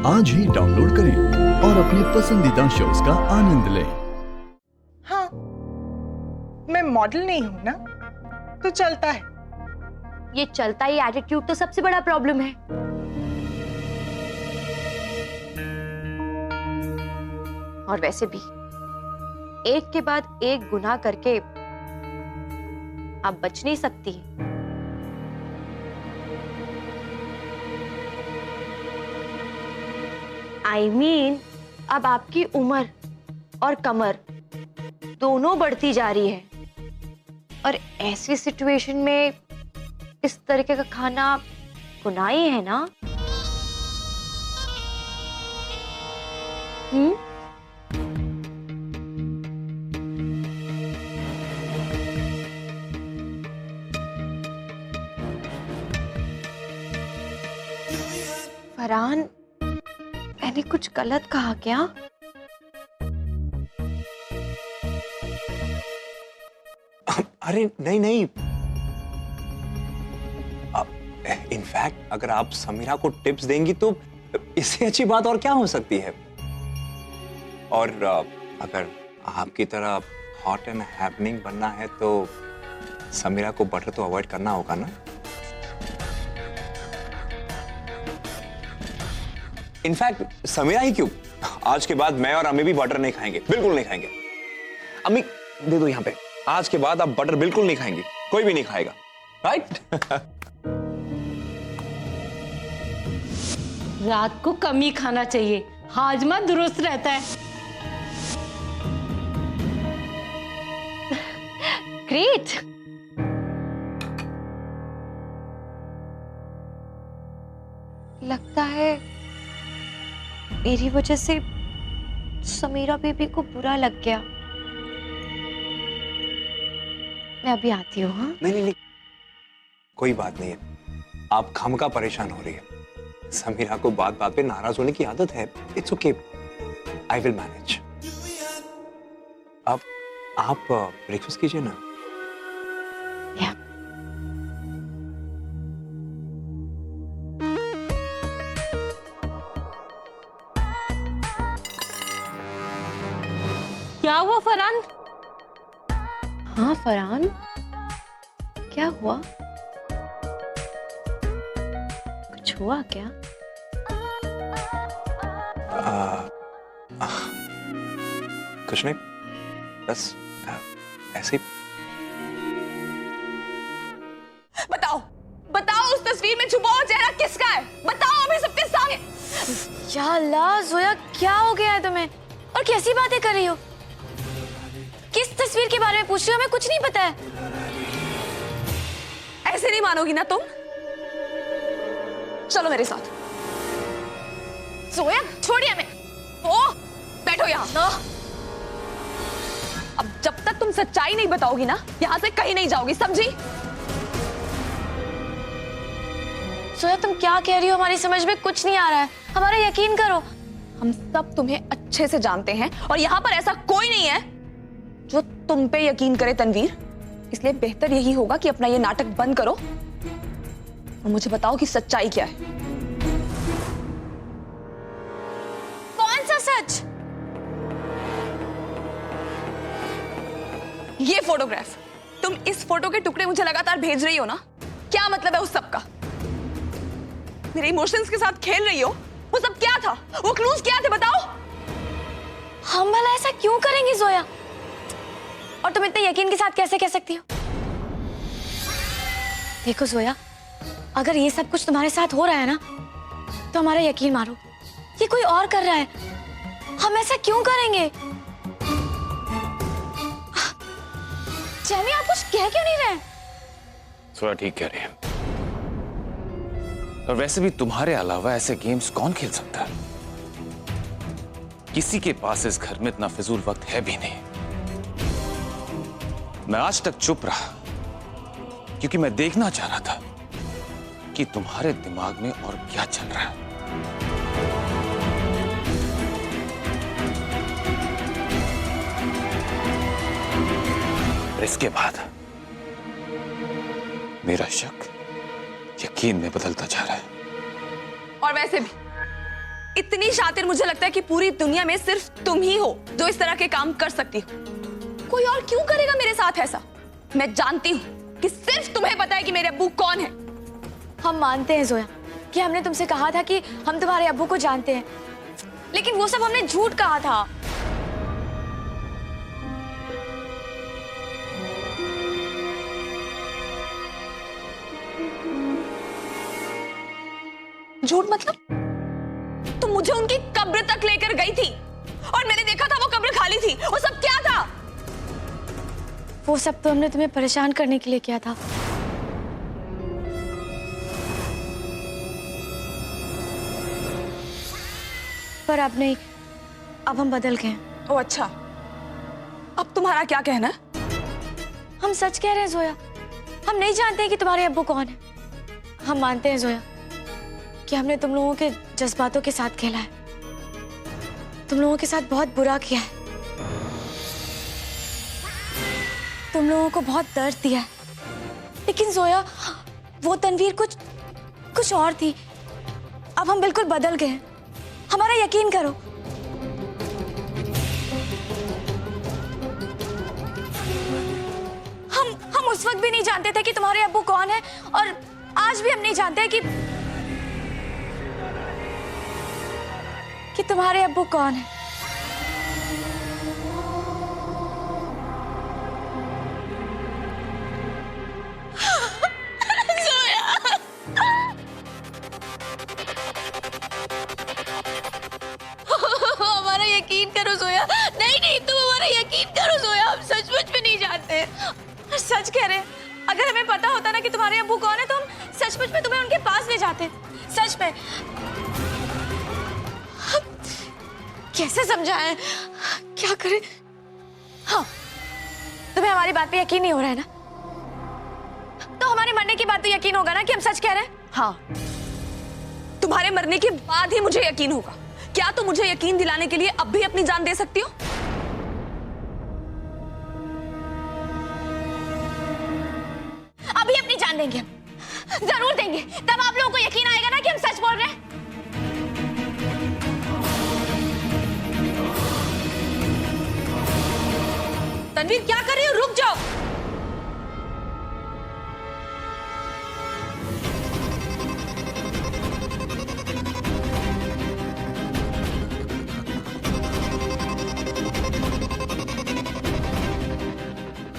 आज ही डाउनलोड करें और अपने पसंदीदा शोज का आनंद लें। हाँ, मैं मॉडल नहीं हूं ना, तो चलता है। ये चलता ही एटीट्यूड तो सबसे बड़ा प्रॉब्लम है। और वैसे भी एक के बाद एक गुनाह करके आप बच नहीं सकती। I mean, अब आपकी उम्र और कमर दोनों बढ़ती जा रही है और ऐसी सिचुएशन में इस तरीके का खाना गुनाह ही है ना? फरहान, मैंने कुछ गलत कहा क्या? अरे नहीं नहीं, इनफैक्ट अगर आप समीरा को टिप्स देंगी तो इससे अच्छी बात और क्या हो सकती है। और अगर आपकी तरह हॉट एंड हैपनिंग बनना है तो समीरा को बटर तो अवॉइड करना होगा ना। इनफैक्ट समीरा ही क्यों, आज के बाद मैं और अम्मी भी बटर नहीं खाएंगे, बिल्कुल नहीं खाएंगे। अम्मी दे दो यहाँ पे, आज के बाद आप बटर बिल्कुल नहीं खाएंगी, कोई भी नहीं खाएगा, राइट? रात को कम ही खाना चाहिए, हाजमा दुरुस्त रहता है। ग्रेट। लगता है मेरी वजह से समीरा बेबी को बुरा लग गया। मैं अभी आती हूँ। हाँ, नहीं नहीं नहीं, कोई बात नहीं है, आप खामखा परेशान हो रही है। समीरा को बात बात पे नाराज होने की आदत है। It's okay, I will manage. अब आप ब्रेकफास्ट कीजिए ना। या। क्या हुआ फरहान? हाँ फरहान, क्या हुआ? कुछ हुआ क्या? कुछ नहीं, बस ऐसे ही। बताओ बताओ, उस तस्वीर में छुपा हुआ चेहरा किसका है? बताओ अभी सबके सामने। या अल्लाह, जोया क्या हो गया है तुम्हें और कैसी बातें कर रही हो? किस तस्वीर के बारे में पूछ रही हो? हमें कुछ नहीं पता है। ऐसे नहीं मानोगी ना तुम? चलो मेरे साथ। सोया छोड़िए हमें। ओ बैठो यहाँ। अब जब तक तुम सच्चाई नहीं बताओगी ना, यहाँ से कहीं नहीं जाओगी, समझी? सोया तुम क्या कह रही हो? हमारी समझ में कुछ नहीं आ रहा है, हमारा यकीन करो। हम सब तुम्हें अच्छे से जानते हैं और यहाँ पर ऐसा कोई नहीं है जो तुम पे यकीन करे तनवीर। इसलिए बेहतर यही होगा कि अपना ये नाटक बंद करो और मुझे बताओ कि सच्चाई क्या है। कौन सा सच? ये फोटोग्राफ, तुम इस फोटो के टुकड़े मुझे लगातार भेज रही हो ना, क्या मतलब है उस सब का? मेरे इमोशंस के साथ खेल रही हो? वो सब क्या था? वो क्लूज क्या थे? बताओ। हम भला ऐसा क्यों करेंगे जोया? और तुम इतने यकीन के साथ कैसे कह सकती हो? देखो जोया, अगर ये सब कुछ तुम्हारे साथ हो रहा है ना, तो हमारा यकीन मारो, ये कोई और कर रहा है। हम ऐसा क्यों करेंगे? जैमी, आप कुछ कह क्यों नहीं रहे? थोड़ा ठीक कह रही है। और वैसे भी तुम्हारे अलावा ऐसे गेम्स कौन खेल सकता है? किसी के पास इस घर में इतना फिजूल वक्त है भी नहीं। मैं आज तक चुप रहा क्योंकि मैं देखना चाह रहा था कि तुम्हारे दिमाग में और क्या चल रहा है। और इसके बाद मेरा शक यकीन में बदलता जा रहा है। और वैसे भी इतनी शातिर मुझे लगता है कि पूरी दुनिया में सिर्फ तुम ही हो जो इस तरह के काम कर सकती हो। कोई और क्यों करेगा मेरे साथ ऐसा? मैं जानती हूँ कि सिर्फ तुम्हें पता है कि मेरे अब्बू कौन है। हम मानते हैं जोया कि हमने तुमसे कहा था कि हम तुम्हारे अब्बू को जानते हैं, लेकिन वो सब हमने झूठ कहा था। झूठ मतलब? तुम मुझे उनकी कब्र तक लेकर गई थी और मैंने देखा था वो कब्र खाली थी। वो सब क्या था? वो सब तो हमने तुम्हें परेशान करने के लिए किया था। पर अब नहीं, अब हम बदल गए। ओ अच्छा, अब तुम्हारा क्या कहना है? हम सच कह रहे हैं जोया, हम नहीं जानते कि तुम्हारे अब्बू कौन है। हम मानते हैं जोया कि हमने तुम लोगों के जज्बातों के साथ खेला है, तुम लोगों के साथ बहुत बुरा किया है, तुम लोगों को बहुत दर्द दिया है। लेकिन जोया, वो तनवीर कुछ और थी। अब हम बिल्कुल बदल गए हैं, हमारा यकीन करो। हम उस वक्त भी नहीं जानते थे कि तुम्हारे अब्बू कौन है, और आज भी हम नहीं जानते कि तुम्हारे अब्बू कौन है। हमारा यकीन करो जोया। नहीं, तुम हमारा यकीन करो जोया, हम सचमुच में नहीं जानते। सच कह रहे हैं, अगर हमें पता होता ना कि तुम्हारे अब्बू कौन है तो हम सचमुच में तुम्हें उनके पास ले जाते। सच में। कैसे समझाएं, क्या करें? हाँ, तुम्हें हमारी बात पे यकीन नहीं हो रहा है ना? तो हमारे मरने की बात तो यकीन होगा ना कि हम सच कह रहे हैं? हाँ, तुम्हारे मरने के बाद ही मुझे यकीन होगा। क्या तुम मुझे यकीन दिलाने के लिए अब भी अपनी जान दे सकती हो? अभी अपनी जान देंगे हम, जरूर देंगे। तब आप लोगों को यकीन आएगा ना कि हम सच बोल रहे हैं। तनवीर, क्या कर रही हो? रुक जाओ।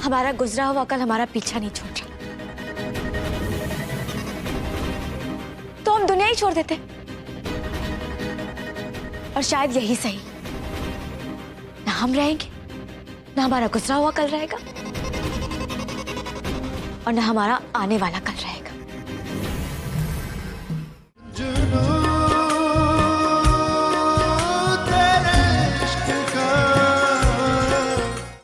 हमारा गुजरा हुआ कल हमारा पीछा नहीं छोड़ रहा, तो हम दुनिया ही छोड़ देते। और शायद यही सही, ना हम रहेंगे, ना हमारा गुजरा हुआ कल रहेगा, और ना हमारा आने वाला कल रहेगा।